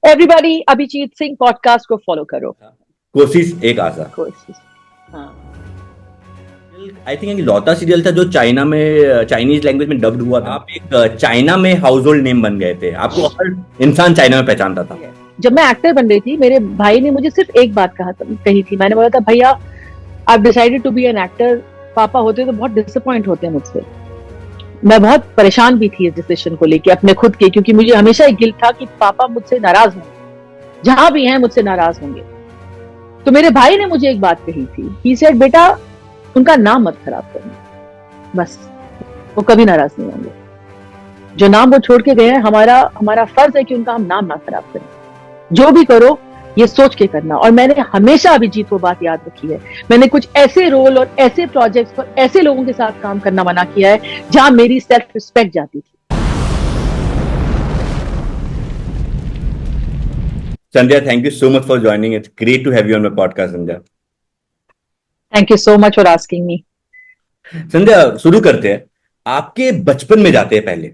Everybody Abhijit Singh podcast को follow करो। कोशिश एक आशा। कोशिश। हाँ, आई थिंक लौता सीरियल था जो चाइना में चाइनीज लैंग्वेज में डब्ड हुआ था। आप एक चाइना में हाउस होल्ड नेम बन गए थे, आपको हर इंसान चाइना में पहचानता था। जब मैं एक्टर बन रही थी, मेरे भाई ने मुझे सिर्फ एक बात कही थी। मैंने बोला था, भैया I decided to be an actor. पापा होते तो बहुत डिसअपॉइंट होते हैं मुझसे। मैं बहुत परेशान भी थी इस डिसीजन को लेके अपने खुद के, क्योंकि मुझे हमेशा एक गिल्ट था कि पापा मुझसे नाराज होंगे, जहां भी हैं मुझसे नाराज होंगे। तो मेरे भाई ने मुझे एक बात कही थी, ही सेड, बेटा उनका नाम मत खराब करना, बस वो कभी नाराज नहीं होंगे। जो नाम वो छोड़ के गए हैं, हमारा फर्ज है कि उनका हम नाम ना खराब करें। जो भी करो ये सोच के करना। और मैंने हमेशा अभिजीत वो बात याद रखी है। मैंने कुछ ऐसे रोल और ऐसे प्रोजेक्ट्स पर ऐसे लोगों के साथ काम करना मना किया है जहां मेरी सेल्फ रिस्पेक्ट जाती थी। Sandhya, thank you so much for joining. It's great to have you on my podcast Sandhya. Thank you so much for asking me. Sandhya, शुरू करते हैं। आपके बचपन में जाते हैं पहले।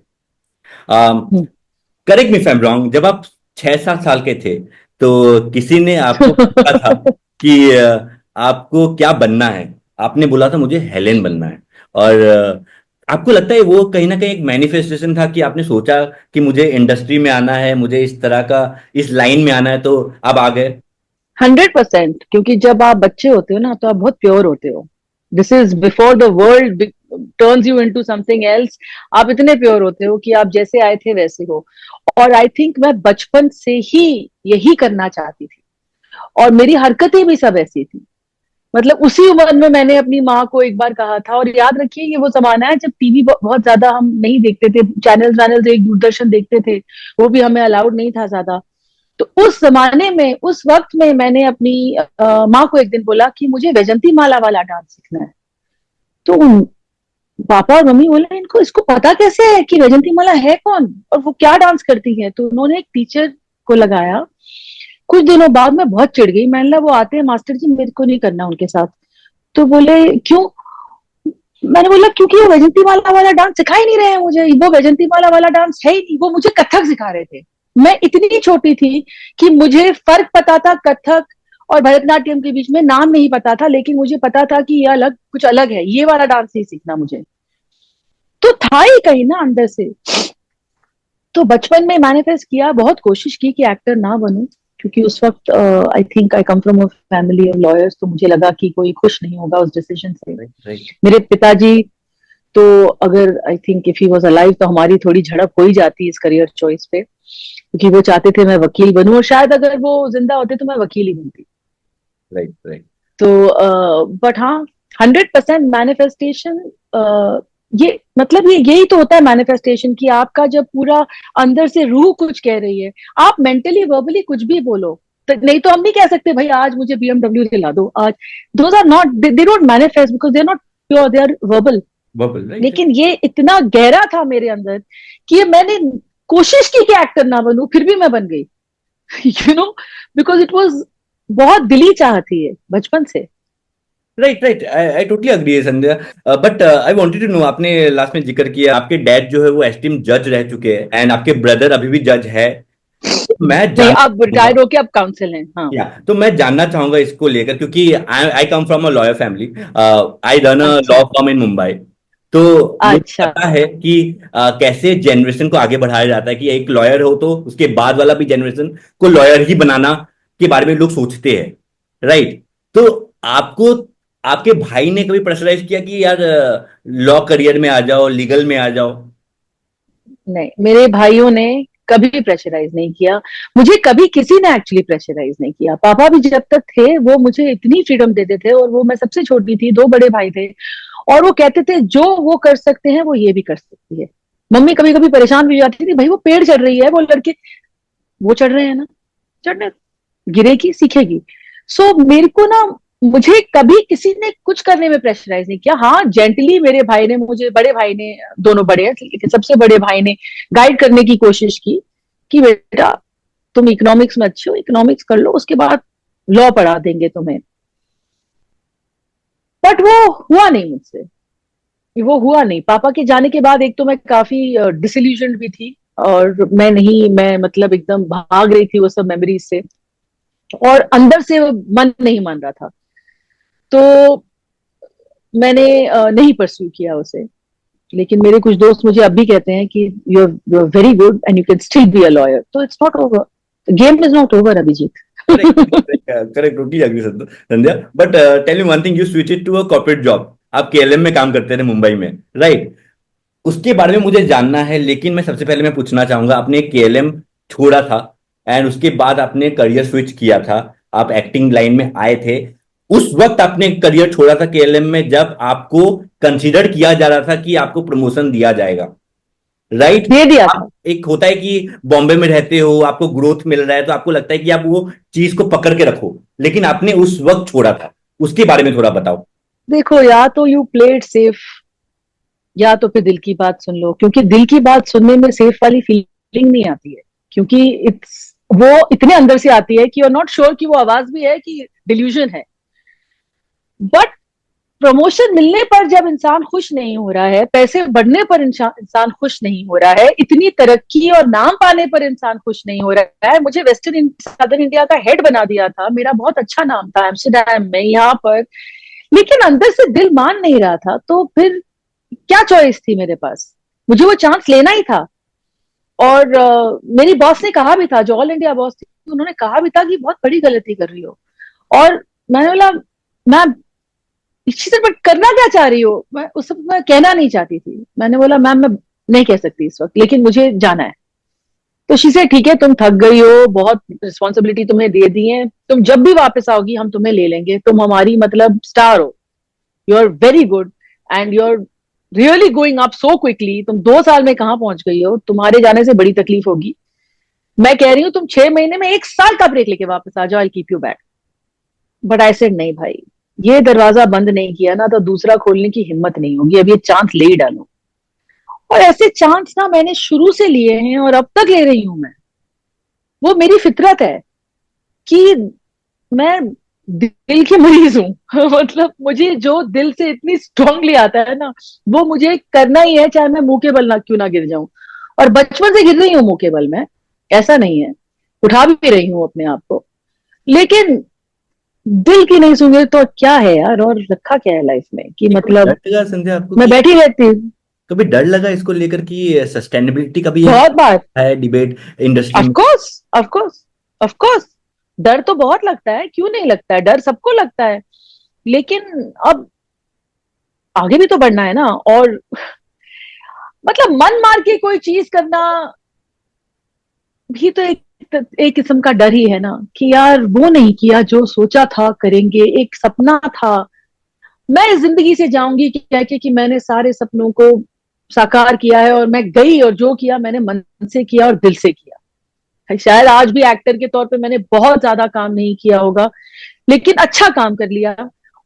Correct me if I am wrong, जब आप 6-7 साल के थे तो किसी ने आपको पूछा था कि आपको क्या बनना है। आपने बोला था मुझे हेलेन बनना है। और आपको लगता है वो कहीं ना कहीं एक मैनिफेस्टेशन था कि आपने सोचा कि मुझे इंडस्ट्री में आना है, मुझे इस तरह का इस लाइन में आना है, तो आप आ गए। 100%, क्योंकि जब आप बच्चे होते हो ना तो आप बहुत प्योर होते हो। This is before the world turns you into something else. आप इतने प्योर होते हो कि आप जैसे आए थे वैसे हो। और आई थिंक मैं बचपन से ही यही करना चाहती थी, और मेरी हरकतें भी सब ऐसी थी। मतलब उसी उम्र में मैंने अपनी माँ को एक बार कहा था। और याद रखिए, ये वो जमाना है जब टीवी बहुत ज्यादा हम नहीं देखते थे। चैनल एक दूरदर्शन देखते थे, वो भी हमें अलाउड नहीं था ज्यादा। तो उस जमाने में, उस वक्त में मैंने अपनी माँ को एक दिन बोला कि मुझे वैजंती माला वाला डांस सीखना है। तो पापा और मम्मी बोले, इनको इसको पता कैसे है कि वैजंती माला है कौन और वो क्या डांस करती है। तो उन्होंने एक टीचर को लगाया। कुछ दिनों बाद मैं बहुत चिढ़ गई। मैंने बोला, वो आते हैं मास्टर जी, मेरे को नहीं करना उनके साथ। तो बोले क्यों? मैंने बोला क्योंकि वो वैजंती माला वाला डांस सिखा ही नहीं रहे हैं मुझे। वो वैजंती माला वाला डांस है ही नहीं, वो मुझे कथक सिखा रहे थे। मैं इतनी छोटी थी कि मुझे फर्क पता था कथक और भरतनाट्यम के बीच में, नाम नहीं पता था, लेकिन मुझे पता था कि ये अलग, कुछ अलग है, ये वाला डांस नहीं सीखना मुझे। तो था ही कहीं ना अंदर से। तो बचपन में मैनिफेस्ट किया, बहुत कोशिश की कि एक्टर ना बनूं, क्योंकि उस वक्त I think I come from a family of lawyers. तो मुझे लगा कि कोई खुश नहीं होगा उस डिसीजन से। मेरे पिताजी तो, अगर I think if he was alive तो हमारी थोड़ी झड़प हो ही जाती इस करियर चॉइस पे, क्योंकि वो चाहते थे मैं वकील बनूं, और शायद अगर वो जिंदा होते तो मैं वकील ही बनती। Right right. तो बट हाँ, 100% मैनिफेस्टेशन। ये मतलब ये यही तो होता है मैनिफेस्टेशन, कि आपका जब पूरा अंदर से रूह कुछ कह रही है। आप मेंटली वर्बली कुछ भी बोलो, तो नहीं तो हम नहीं कह सकते भाई आज मुझे BMW दिला दो आज। Those are not, they don't manifest because they are not pure, they are verbal. Bubble, right. लेकिन ये इतना गहरा था मेरे अंदर कि मैंने कोशिश की कि एक्टर ना बनूं, फिर भी मैं बन गई। You know, because it was बहुत दिली चाह थी ये बचपन से। Right right, I totally agree है Sandhya. But I wanted to know, आपने लास्ट में जिक्र किया आपके डैड जो है वो एस्टीम जज रह चुके हैं एंड आपके ब्रदर अभी भी जज है। तो मैं नहीं, जानना अब चाहूंगा। रिटायर होके अब काउंसिल हैं। हाँ। या तो मैं जानना चाहूंगा इसको लेकर, क्योंकि I come from a lawyer family. I run a अच्छा। Law firm in Mumbai. तो मुझे अच्छा। पता है कि कैसे जनरेशन को आगे बढ़ाया जाता है, कि एक लॉयर हो तो उसके बाद वाला भी जनरेशन को लॉयर ही बनाना के बारे में लोग सोचते हैं। राइट। तो आपको आपके भाई ने कभी प्रेशराइज किया कि यार लॉ करियर में आ जाओ, लीगल में आ जाओ? नहीं, मेरे भाइयों ने कभी प्रेशराइज नहीं किया। मुझे कभी किसी ने एक्चुअली प्रेशराइज नहीं किया। पापा भी जब तक थे वो मुझे इतनी फ्रीडम देते थे, और वो, मैं सबसे छोटी थी, दो बड़े भाई थे, और वो कहते थे जो वो कर सकते हैं वो ये भी कर सकती है। मम्मी कभी कभी परेशान भी हो जाती थी, भाई वो पेड़ चढ़ रही है, वो लड़के वो चढ़ रहे हैं ना, चढ़ने, गिरेगी सीखेगी। सो मेरे को ना, मुझे कभी किसी ने कुछ करने में प्रेशराइज नहीं किया। हाँ, जेंटली मेरे भाई ने मुझे, बड़े भाई ने, दोनों बड़े हैं लेकिन सबसे बड़े भाई ने गाइड करने की कोशिश की कि बेटा तुम इकोनॉमिक्स में अच्छे हो, इकोनॉमिक्स कर लो, उसके बाद लॉ पढ़ा देंगे तुम्हें। बट वो हुआ नहीं मुझसे। वो हुआ नहीं। पापा के जाने के बाद एक तो मैं काफी डिसिल्यूजन्ड भी थी, और मैं मतलब एकदम भाग रही थी वो सब मेमोरीज से, और अंदर से वो मन नहीं मान रहा था। तो मैंने नहीं परस्यू किया उसे। लेकिन मेरे कुछ दोस्त मुझे अब भी कहते हैं कि you are very good and you can still be a lawyer, तो it's not over, game is not over, correct, Abhijit. Correct, totally agree Sandhya, but tell me one thing, you switch it to a corporate job, आप KLM में काम करते थे मुंबई में, right? उसके बारे में मुझे जानना है, लेकिन मैं सबसे पहले मैं पूछना चाहूंगा, आपने केएलएम छोड़ा था एंड उसके बाद आपने करियर स्विच किया था, आप एक्टिंग लाइन में आए थे। उस वक्त आपने करियर छोड़ा था केएलएम में जब आपको कंसीडर किया जा रहा था कि आपको प्रमोशन दिया जाएगा, राइट? दे दिया आप, था। एक होता है कि बॉम्बे में रहते हो, आपको ग्रोथ मिल रहा है, तो आपको लगता है कि आप वो चीज को पकड़ के रखो, लेकिन आपने उस वक्त छोड़ा था, उसके बारे में थोड़ा बताओ। देखो, या तो यू प्लेड सेफ, या तो फिर दिल की बात सुन लो, क्योंकि दिल की बात सुनने में सेफ वाली फीलिंग नहीं आती है, क्योंकि इट्स वो इतने अंदर से आती है कि यू आर नॉट श्योर कि वो आवाज भी है कि डिल्यूजन है। बट प्रमोशन मिलने पर जब इंसान खुश नहीं हो रहा है, पैसे बढ़ने पर इंसान खुश नहीं हो रहा है, इतनी तरक्की और नाम पाने पर इंसान खुश नहीं हो रहा है। मुझे वेस्टर्न सदर्न इंडिया का हेड बना दिया था, मेरा बहुत अच्छा नाम था एम्स्टरडैम में, यहाँ पर, लेकिन अंदर से दिल मान नहीं रहा था। तो फिर क्या चॉइस थी मेरे पास? मुझे वो चांस लेना ही था। और मेरी बॉस ने कहा भी था, जो ऑल इंडिया बॉस थी, उन्होंने कहा भी था कि बहुत बड़ी गलती कर रही हो। और मैंने बोला, मैम इसी से बट करना क्या चाह रही हो? मैं उस वक्त मैं कहना नहीं चाहती थी। मैंने बोला, मैम मैं नहीं कह सकती इस वक्त, लेकिन मुझे जाना है। तो शी से, ठीक है, तुम थक गई हो, बहुत रिस्पॉन्सिबिलिटी तुम्हें दे दी है, तुम जब भी वापस आओगी हम तुम्हें ले लेंगे, तुम हमारी मतलब स्टार हो, you are very good and you are really going up so quickly. तुम 2 साल में कहाँ पहुंच गई हो, तुम्हारे जाने से बड़ी तकलीफ होगी। मैं कह रही हूँ तुम 6 महीने में 1 साल का ब्रेक लेके वापस आ जाओ, I keep you back. But I said नहीं भाई, ये दरवाजा बंद नहीं किया ना तो दूसरा खोलने की हिम्मत नहीं होगी, अब ये चांस ले ही डालो। और ऐसे चांस ना मैंने शुरू से लिए हैं और अब तक ले रही हूं मैं। वो मेरी फितरत है कि मैं दिल की मरीज हूँ। मतलब मुझे जो दिल से इतनी स्ट्रांगली आता है ना, वो मुझे करना ही है, चाहे मैं मुंह के बल ना क्यों ना गिर जाऊं। और बचपन से गिर रही हूँ मुंह के बल में, ऐसा नहीं है, उठा भी रही हूँ अपने आप को। लेकिन दिल की नहीं सुने तो क्या है यार, और रखा क्या है लाइफ में कि कभी डर मतलब लगा संध्या आपको मैं कि, बैठी रहती हूँ। कभी डर लगा इसको लेकर कि सस्टेनेबिलिटी का भी एक बहुत बार। है डिबेट इंडस्ट्री ऑफ में? Course, of course, of course, डर तो बहुत लगता है, क्यों नहीं लगता है, डर सबको लगता है। लेकिन अब आगे भी तो बढ़ना है ना। और मतलब मन मार के कोई चीज करना भी तो एक किस्म का डर ही है ना, कि यार वो नहीं किया जो सोचा था करेंगे, एक सपना था। मैं इस जिंदगी से जाऊंगी कि कह के कि मैंने सारे सपनों को साकार किया है, और मैं गई और जो किया मैंने मन से किया और दिल से किया। शायद आज भी एक्टर के तौर पे मैंने बहुत ज्यादा काम नहीं किया होगा, लेकिन अच्छा काम कर लिया।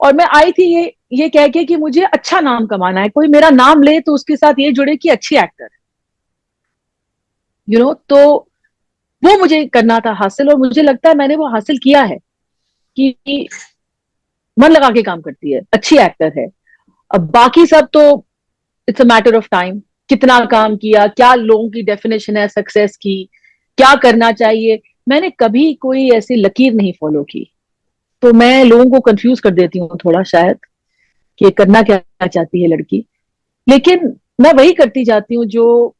और मैं आई थी ये कह के कि मुझे अच्छा नाम कमाना है, कोई मेरा नाम ले तो उसके साथ ये जुड़े कि अच्छी एक्टर, तो वो मुझे करना था हासिल, और मुझे लगता है मैंने वो हासिल किया है कि मन लगा के काम करती है, अच्छी एक्टर है। अब बाकी सब तो it's a matter of time, कितना काम किया, क्या लोगों की डेफिनेशन है सक्सेस की, क्या करना चाहिए। मैंने कभी कोई ऐसी लकीर नहीं फॉलो की। तो मैं लोगों को कंफ्यूज कर देती हूँ थोड़ा शायद, कि करना क्या चाहती है लड़की। लेकिन मैं वही करती जाती हूँ जो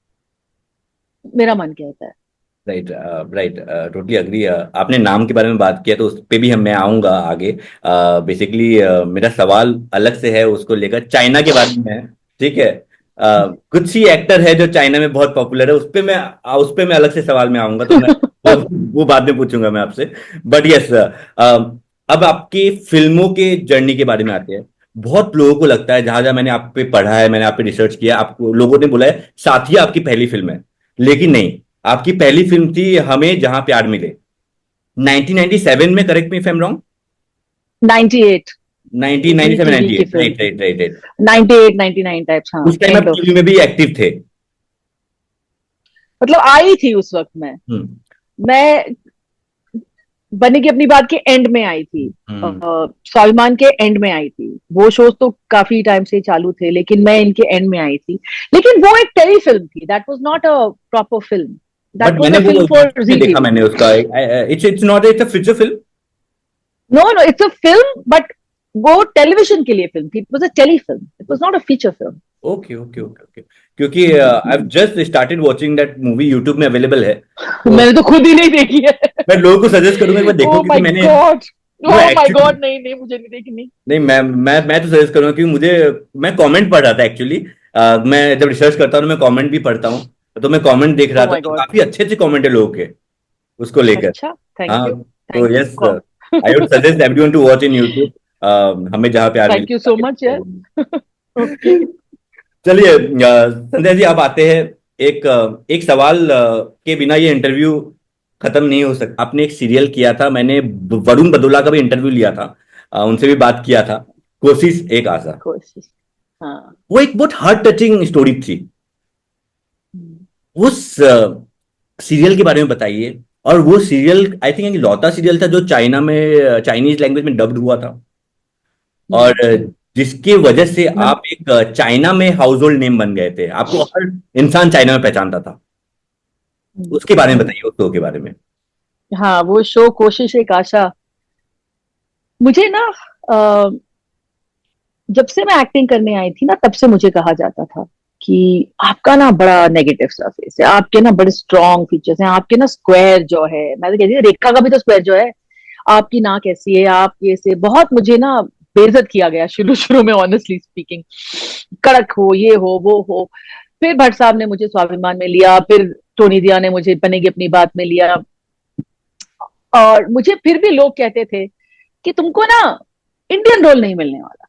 मेरा मन कहता है। Right, right, totally agree. आपने नाम के बारे में बात किया तो उस पे भी मैं आऊंगा आगे। बेसिकली मेरा सवाल अलग से है, उसको लेकर चाइना के बारे में है, ठीक है? कुछ ही एक्टर है जो चाइना में बहुत पॉपुलर है, उस पे मैं अलग से सवाल में आऊंगा, तो मैं वो बाद में पूछूंगा मैं आपसे। बट यस, अब आपकी फिल्मों के जर्नी के बारे में आते हैं। बहुत लोगों को लगता है, जहां जहां मैंने आप पे पढ़ा है, मैंने आप पे रिसर्च किया, आपको लोगों ने बोला है साथिया आपकी पहली फिल्म है, लेकिन नहीं, आपकी पहली फिल्म थी हमें जहां प्यार मिले, 1997 में, correct me if I am wrong. 98। जी 1997, टीवी की 98, फिल्म राइट थी। Right right right. 98 99 टाइप्स, हाँ, उस टाइम एंड आप ऑफ। टीवी में भी एक्टिव थे? मतलब आई थी उस वक्त में। हम्म। मैं बनेगी अपनी बात के एंड में आई थी। हम्म। स्वाभिमान के एंड में आई थी। वो शोज तो काफी टाइम से चालू थे, लेकिन मैं इनके एंड में आई थी। लेकिन वो एक टेली फिल्म थी, that was not a proper film, but that was मैंने अ वो फिल्म फॉर यूट्यूब पे जी देखा, टीवी। मैंने उसका, it's not, it's a feature film. No no, it's a film, but वो टेलीविजन के लिए फिल्म थी, it was a telefilm, it was not a feature film. Okay okay okay okay. क्योंकि I just started watching that movie, YouTube में available है, तो मैंने तो खुद ही नहीं देखी है। मैं लोगों को सजेस्ट करूंगा एक बार देखो, ओ क्योंकि माय मैंने, God, no oh my actually, God, नहीं नहीं, मुझे नहीं देखनी। नहीं मैं तो सजेस्ट करूंगा, क्योंकि मुझे, मैं कमेंट पढ़ रहा था एक्चुअली। मैं जब रिसर्च करता हूँ मैं कमेंट भी पढ़ता हूँ, तो मैं कमेंट देख रहा ओ था, माय तो गॉड। काफी अच्छे अच्छे कमेंट है लोगों के उसको लेकर। अच्छा, थैंक हाँ, यू, तो thank yes, you. I would suggest everyone to watch in YouTube, हमें जहाँ प्यार थैंक यू मिले। सो मच यार। ओके। चलिए, संध्या जी, आप आते हैं। एक सवाल के बिना ये इंटरव्यू खत्म नहीं हो सकता। आपने एक सीरियल किया था, मैंने वरुण बदोला का भी इंटरव्यू लिया था, उनसे भी बात किया था, कोशिश एक आशा। कोशिश। हाँ। वो एक बहुत हार्ट टचिंग स्टोरी थी। हम्म, उस सीरियल के बारे में बताइए। और वो सीरियल आई थिंक लौता सीरियल था जो चाइना में, चाइनीज लैंग्वेज में डब्ड हुआ था, और हम्म। जिसके वजह से मैं आप एक चाइना में हाउस होल्ड नेम बन गए थे, आपको हर इंसान चाइना में पहचानता था। हम्म, उसके बारे में हम्म। बताइए, उस शो के बारे में। हाँ, वो शो कोशिश एक आशा, मुझे ना अ, जब से मैं एक्टिंग करने आई थी ना, तब से मुझे कहा जाता था कि आपका ना बड़ा नेगेटिव सा फेस है, आपके ना बड़े स्ट्रॉन्ग फीचर्स हैं, आपके ना स्क्वायर जो है, मैं तो कहती हूँ रेखा का भी तो स्क्वायर जो है, आपकी नाक ऐसी है, आप ये से बहुत मुझे ना बेइज्जत किया गया शुरू शुरू में, ऑनेस्टली स्पीकिंग। कड़क हो, ये हो, वो हो। फिर भट्ट साहब ने मुझे स्वाभिमान में लिया, फिर टोनी दिया ने मुझे बनेगी अपनी बात में लिया। और मुझे फिर भी लोग कहते थे कि तुमको ना इंडियन रोल नहीं मिलने वाला,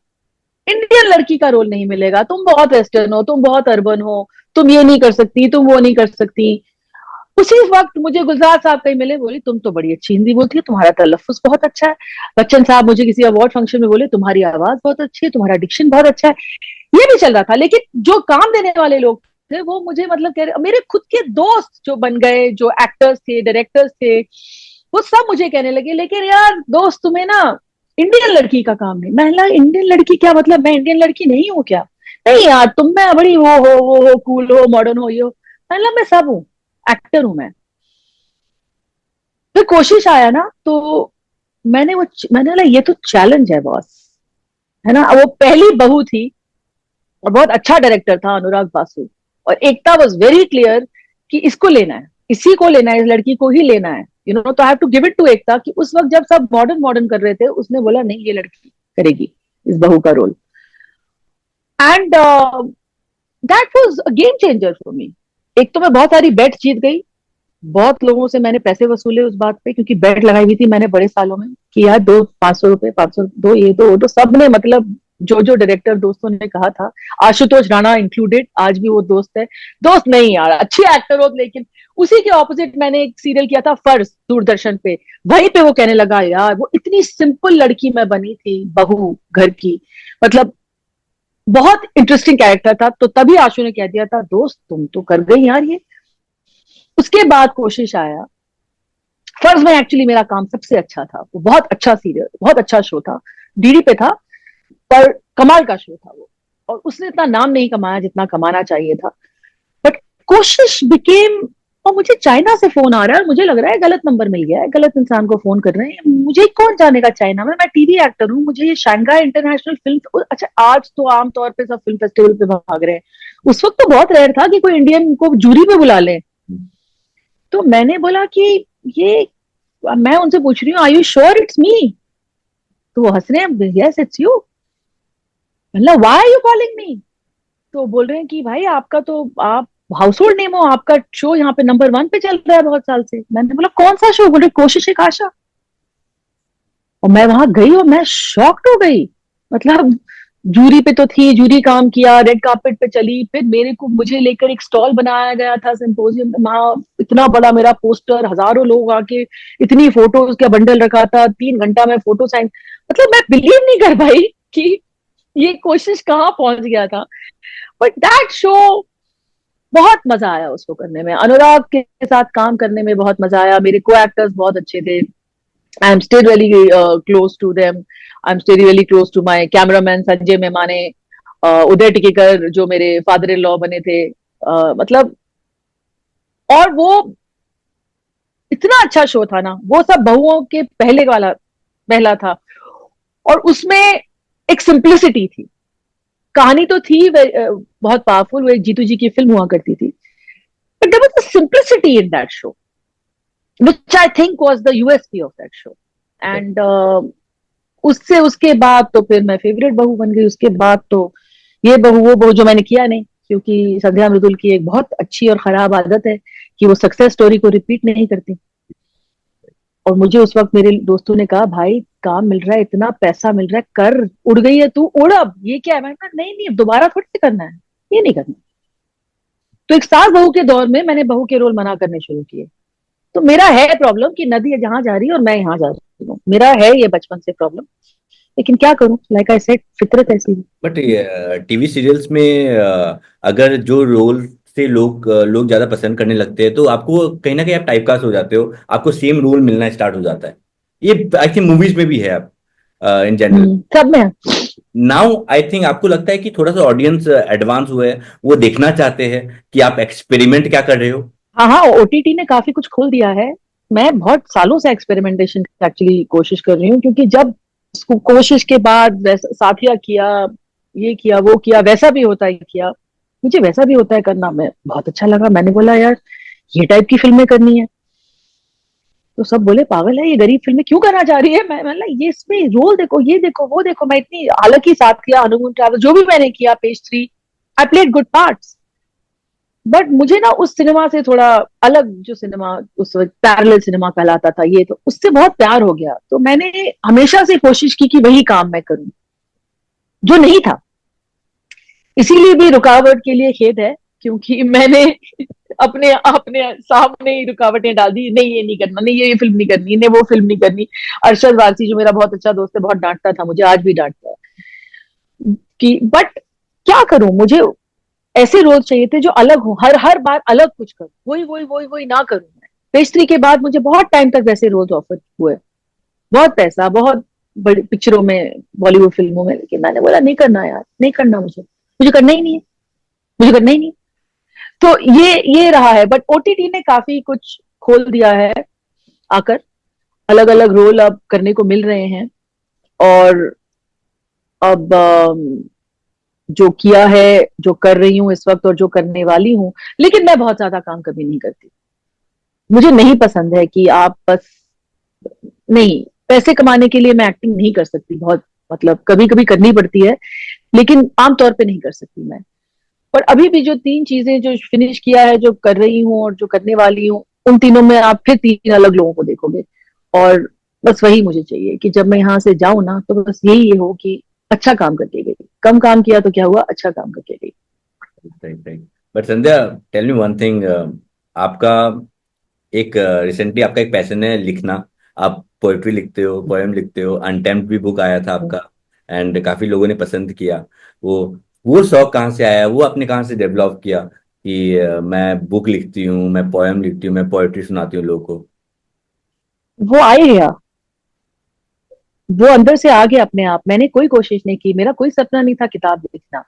इंडियन लड़की का रोल नहीं मिलेगा, तुम बहुत वेस्टर्न हो, तुम बहुत अर्बन हो, तुम ये नहीं कर सकती, तुम वो नहीं कर सकती। उसी वक्त मुझे गुलजार साहब कहीं मिले, बोली तुम तो बड़ी अच्छी हिंदी बोलती है, तुम्हारा तलफ्फुज बहुत अच्छा है। बच्चन साहब मुझे किसी अवार्ड फंक्शन में बोले तुम्हारी आवाज बहुत अच्छी है, तुम्हारा डिक्शन बहुत अच्छा है। ये भी चल रहा था, लेकिन जो काम देने वाले लोग थे वो मुझे मतलब कह रहे, मेरे खुद के दोस्त जो बन गए, जो एक्टर्स थे, डायरेक्टर्स थे, वो सब मुझे कहने लगे लेकिन यार दोस्त तुम्हें ना इंडियन लड़की का काम नहीं। मैं इंडियन लड़की क्या मतलब, मैं इंडियन लड़की नहीं हूँ क्या? नहीं यार, तुम में बड़ी वो हो कूल हो, मॉडर्न हो, ये हो। मैं सब हूँ, एक्टर हूं मैं। फिर कोशिश आया ना, तो मैंने बोला ये तो चैलेंज है बॉस, है ना। वो पहली बहू थी, और बहुत अच्छा डायरेक्टर था अनुराग बासु, और एकता वॉज वेरी क्लियर कि इसको लेना है, इसी को लेना है, इस लड़की को ही लेना है, तो I have to give it to Ekta कि उस वक्त जब सब मॉडर्न मॉडर्न कर रहे थे, उसने बोला नहीं, ये लड़की करेगी इस बहू का role. And that was a game changer for me. एक तो मैं बहुत सारी बेट जीत गई, बहुत लोगों से मैंने पैसे वसूले उस बात पे, क्योंकि बेट लगाई हुई थी मैंने बड़े सालों में कि यार दो, 500 रुपए, 500 दो, ये दो वो दो, सबने मतलब जो जो डायरेक्टर दोस्तों ने कहा था, आशुतोष राणा इंक्लूडेड, आज भी वो दोस्त है। दोस्त नहीं यार, अच्छी एक्टर हो, लेकिन उसी के ऑपोजिट मैंने एक सीरियल किया था फर्ज, दूरदर्शन पे। वहीं पे वो कहने लगा यार वो इतनी सिंपल लड़की मैं बनी थी, बहू घर की, मतलब बहुत इंटरेस्टिंग कैरेक्टर था, तो तभी आशु ने कह दिया था दोस्त तुम तो कर गई यार ये। उसके बाद कोशिश आया। फर्ज में एक्चुअली मेरा काम सबसे अच्छा था, वो बहुत अच्छा सीरियल, बहुत अच्छा शो था, डीडी पे था, पर कमाल का शो था वो। और उसने इतना नाम नहीं कमाया जितना कमाना चाहिए था। बट कोशिश बिकेम, और मुझे चाइना से फोन आ रहा है, मुझे लग रहा है गलत नंबर मिल गया है, गलत इंसान को फोन कर रहे हैं, मुझे कौन जानेगा चाइना में, मैं टीवी एक्टर हूँ, मुझे ये शंघाई इंटरनेशनल फिल्म, अच्छा आज तो आमतौर पे सब फिल्म फेस्टिवल पे भाग रहे हैं, उस वक्त तो बहुत रेयर था कि कोई इंडियन को जूरी पे बुला ले। तो मैंने बोला कि ये, मैं उनसे पूछ रही हूँ are you sure it's me? तो वो हंस रहे हैं, यस इट्स यू। मतलब why are you calling me? तो बोल रहे हैं कि भाई आपका तो, आप हाउस होल्ड नेम हो, आपका शो यहाँ पे नंबर 1 पे चल रहा है बहुत साल से। मैंने बोला कौन सा शो? बोले कोशिश एक आशा। और मैं वहां गई और मैं शॉक्ड हो गई, मतलब जूरी पे तो थी, जूरी काम किया, रेड कार्पेट पे चली, फिर मुझे लेकर एक स्टॉल बनाया गया था सिंपोजियम में, वहां इतना बड़ा मेरा पोस्टर, हजारों लोग आके, इतनी फोटोज का बंडल रखा था, 3 घंटा में फोटो साइन, मतलब मैं बिलीव नहीं कर पाई कि ये कोशिश कहाँ पहुंच गया था। बट दैट शो, बहुत मजा आया उसको करने में, अनुराग के साथ काम करने में बहुत मजा आया, मेरे को एक्टर्स बहुत अच्छे थे, I am still really close to them, I am still really close to my cameraman Sanjay Memane, Uday Tikekar जो मेरे फादर इन लॉ बने थे, मतलब, और वो इतना अच्छा शो था ना, वो सब बहुओं के पहले वाला पहला था, और उसमें एक सिंप्लिसिटी थी, कहानी तो थी बहुत पावरफुल, वो एक जीतू जी की फिल्म हुआ करती थी, but there was a simplicity in that show which I think was the USP of that show. And उससे उसके बाद तो फिर मैं फेवरेट बहू बन गई, उसके बाद तो ये बहू वो बहू जो मैंने किया नहीं, क्योंकि संध्या मृदुल की एक बहुत अच्छी और खराब आदत है कि वो सक्सेस स्टोरी को रिपीट नहीं करती। और मुझे उस वक्त मेरे दोस्तों ने कहा, भाई काम मिल रहा है, इतना पैसा मिल रहा है, कर, उड़ गई है तू, उड़, अब ये क्या है? मैंने कहा नहीं नहीं, अब दोबारा थोड़ी से करना है, ये नहीं करना। तो एक सास बहू के दौर में मैंने बहू के रोल मना करने शुरू किए। तो मेरा है प्रॉब्लम कि नदी जहां जा रही है और मैं यहाँ जा रही हूँ, मेरा है ये बचपन से प्रॉब्लम, लेकिन क्या करूं, लाइक आई सेड, फितरत ऐसी है। बट टीवी सीरियल्स में अगर जो रोल से लोग ज्यादा पसंद करने लगते हैं तो आपको कहीं ना कहीं आप टाइपकास्ट हो जाते हो, आपको सेम रोल मिलना स्टार्ट हो जाता है। ये आई थिंक मूवीज में भी है आप इन जनरल। सब में है। नाउ आई थिंक आपको लगता है कि थोड़ा सा ऑडियंस एडवांस हुआ है, वो देखना चाहते हैं कि आप एक्सपेरिमेंट क्या कर रहे हो। हाँ हाँ, ओटीटी ने काफी कुछ खोल दिया है। मैं बहुत सालों से एक्सपेरिमेंटेशन एक्चुअली कोशिश कर रही हूँ, क्योंकि जब कोशिश के बाद साथिया किया, ये किया वो किया, वैसा भी होता है किया, मुझे वैसा भी होता है करना, मैं बहुत अच्छा लगा, मैंने बोला यार ये टाइप की फिल्में करनी है। तो सब बोले पागल है, ये गरीब फिल्में क्यों करना चाह रही है? मैं मतलब ये इसमें रोल देखो, ये देखो वो देखो, मैं इतनी, हालांकि साथिया, हनुमान ट्रैवल, जो भी मैंने किया, page three, I played good parts, but मुझे ना उस सिनेमा से थोड़ा अलग, जो सिनेमा उस वक्त पैरेलल सिनेमा कहलाता था, ये तो उससे बहुत प्यार हो गया, तो मैंने हमेशा से कोशिश की कि वही काम मैं करूं जो नहीं था। इसीलिए भी रुकावट के लिए खेद है, क्योंकि मैंने अपने अपने सामने ही रुकावटें डाल दी, नहीं ये नहीं करना, नहीं ये फिल्म नहीं करनी, नहीं वो फिल्म नहीं करनी। अरशद वारसी जो मेरा बहुत अच्छा दोस्त है, बहुत डांटता था मुझे, आज भी डांटता है कि, बट क्या करूं, मुझे ऐसे रोल चाहिए थे जो अलग हो, हर हर बार अलग कुछ करूं, वही वही वही वही ना करूं मैं। पेस्ट्री के बाद मुझे बहुत टाइम तक वैसे रोल्स ऑफर हुए, बहुत पैसा, बहुत बड़ी पिक्चरों में, बॉलीवुड फिल्मों में, लेकिन मैंने बोला नहीं करना यार, नहीं करना, मुझे मुझे करना ही नहीं है, मुझे करना ही नहीं। तो ये रहा है, बट ओटीटी ने काफी कुछ खोल दिया है आकर, अलग अलग रोल अब करने को मिल रहे हैं। और अब जो किया है, जो कर रही हूँ इस वक्त और जो करने वाली हूँ, लेकिन मैं बहुत ज्यादा काम कभी नहीं करती। मुझे नहीं पसंद है कि आप बस, नहीं, पैसे कमाने के लिए मैं एक्टिंग नहीं कर सकती, बहुत, मतलब कभी कभी करनी पड़ती है, लेकिन आमतौर पे नहीं कर सकती मैं। पर अभी भी जो तीन चीजें जो फिनिश किया है, जो कर रही हूँ और जो करने वाली हूँ, उन तीनों में आप फिर तीन अलग लोगों को देखोगे। और बस वही मुझे चाहिए कि जब मैं यहाँ से जाऊं ना, तो बस यही हो कि अच्छा काम करके गई, कम काम किया तो क्या हुआ, अच्छा काम करके गई। Right right. But Sandhya, tell me one thing, आपका एक रिसेंटली आपका एक पैशन है लिखना। आप पोएट्री लिखते हो, पोएम लिखते हो, अनटेम्प्ट भी बुक आया था आपका, एंड काफी लोगों ने पसंद किया। वो वो शौक कहाँ से आया, वो आपने कहाँ से डेवलप किया कि मैं बुक लिखती हूँ, मैं पोएम लिखती हूँ, मैं पोएट्री सुनाती हूँ लोगों को। वो आ ही गया, वो अंदर से आ गया अपने आप, मैंने कोई कोशिश नहीं की, मेरा कोई सपना नहीं था किताब लिखना,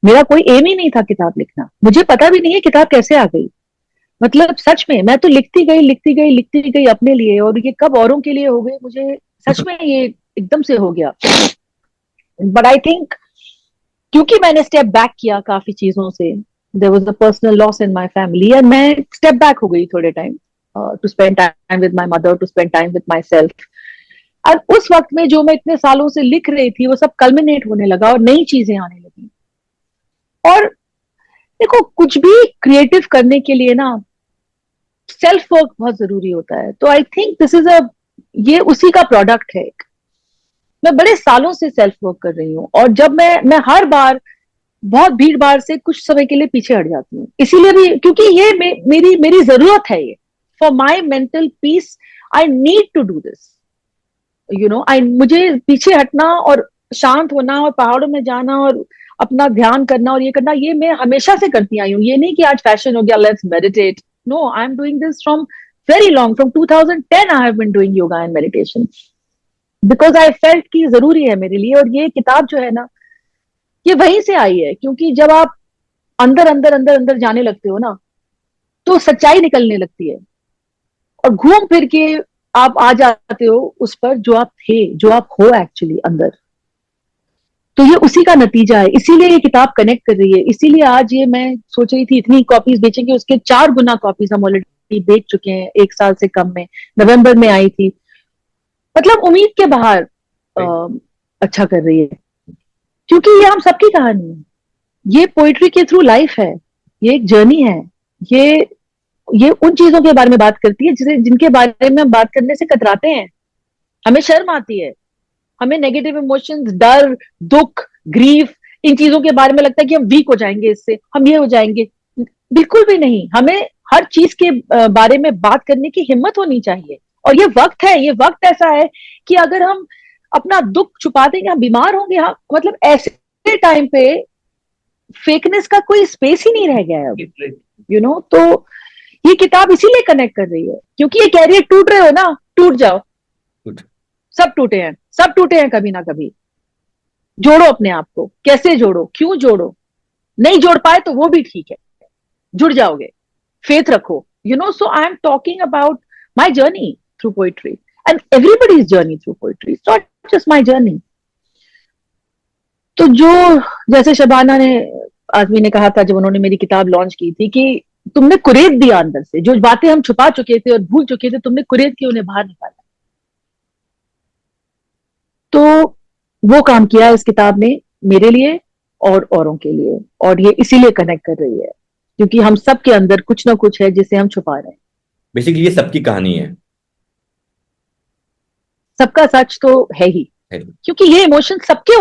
मेरा कोई एम ही नहीं था किताब लिखना, मुझे पता भी नहीं है किताब कैसे आ गई। मतलब सच में मैं तो लिखती गई लिखती गई लिखती गई अपने लिए, और ये कब औरों के लिए हो गई, मुझे सच में ये एकदम से हो गया। बट आई थिंक क्योंकि मैंने स्टेप बैक किया काफी चीजों से, there was a personal loss in my family, and मैं स्टेप बैक हो गई थोड़े time, to spend time with my mother, to spend time with myself. और उस वक्त में जो मैं इतने सालों से लिख रही थी, वो सब कल्मिनेट होने लगा और नई चीजें आने लगी। और देखो, कुछ भी क्रिएटिव करने के लिए ना सेल्फ वर्क बहुत जरूरी होता है, तो I think this is a, ये उसी का प्रोडक्ट है। मैं बड़े सालों से सेल्फ वर्क कर रही हूँ, और जब मैं हर बार बहुत भीड़ भाड़ से कुछ समय के लिए पीछे हट जाती हूँ, इसीलिए भी क्योंकि ये मेरी मेरी जरूरत है, ये for my mental peace, I need to do this, I, मुझे पीछे हटना और शांत होना और पहाड़ों में जाना और अपना ध्यान करना और ये करना, ये मैं हमेशा से करती आई हूँ, ये नहीं कि आज फैशन हो गया let's meditate, no, I am doing this from very long. From 2010 I have been doing yoga and meditation because I felt कि जरूरी है मेरे लिए. और ये किताब जो है ना, ये वहीं से आई है, क्योंकि जब आप अंदर अंदर अंदर अंदर जाने लगते हो ना, तो सच्चाई निकलने लगती है, और घूम फिर के आप आ जाते हो उस पर जो आप थे, जो आप हो एक्चुअली अंदर. तो ये उसी का नतीजा है, इसीलिए ये किताब कनेक्ट कर रही है. इसीलिए आज ये मैं सोच रही थी इतनी कॉपीज बेचेंगे, उसके 4 गुना कॉपीज हम ऑलरेडी बेच चुके हैं 1 साल से कम में. नवंबर में आई थी, मतलब उम्मीद के बाहर अच्छा कर रही है, क्योंकि ये हम सबकी कहानी है. ये पोइट्री के थ्रू लाइफ है, ये एक जर्नी है. ये ये उन चीजों के बारे में बात करती है जिनके बारे में हम बात करने से कतराते हैं, हमें शर्म आती है, हमें नेगेटिव इमोशंस, डर, दुख, ग्रीफ, इन चीजों के बारे में लगता है कि हम वीक हो जाएंगे, इससे हम ये हो जाएंगे. बिल्कुल भी नहीं. हमें हर चीज के बारे में बात करने की हिम्मत होनी चाहिए. और ये वक्त है, ये वक्त ऐसा है कि अगर हम अपना दुख छुपा देंगे, हम बीमार होंगे. हाँ, मतलब ऐसे टाइम पे फेकनेस का कोई स्पेस ही नहीं रह गया है अब, यू नो. तो ये किताब इसीलिए कनेक्ट कर रही है, क्योंकि ये कह रही है टूट रहे हो ना, टूट जाओ. सब टूटे हैं, सब टूटे हैं कभी ना कभी. जोड़ो अपने आप को. कैसे जोड़ो, क्यों जोड़ो, नहीं जोड़ पाए तो वो भी ठीक है, जुड़ जाओगे. फेथ रखो, you know. So I am talking about my journey through poetry, and everybody's journey through poetry, it's not just my journey. तो जो, जैसे शबाना ने, आदमी ने कहा था जब उन्होंने मेरी किताब लॉन्च की थी, कि तुमने कुरेद दिया अंदर से, जो बातें हम छुपा चुके थे और भूल चुके थे, तुमने कुरेद के उन्हें बाहर निकाला. तो वो काम किया इस किताब ने मेरे लिए और औरों के लिए. और ये इसीलिए कनेक्ट कर रही है, क्योंकि हम सब के अंदर कुछ ना कुछ है जिसे हम छुपा रहे हैं. बेसिकली ये सबकी कहानी है. सबका सच तो है ही, है. क्योंकि ये इमोशन सबके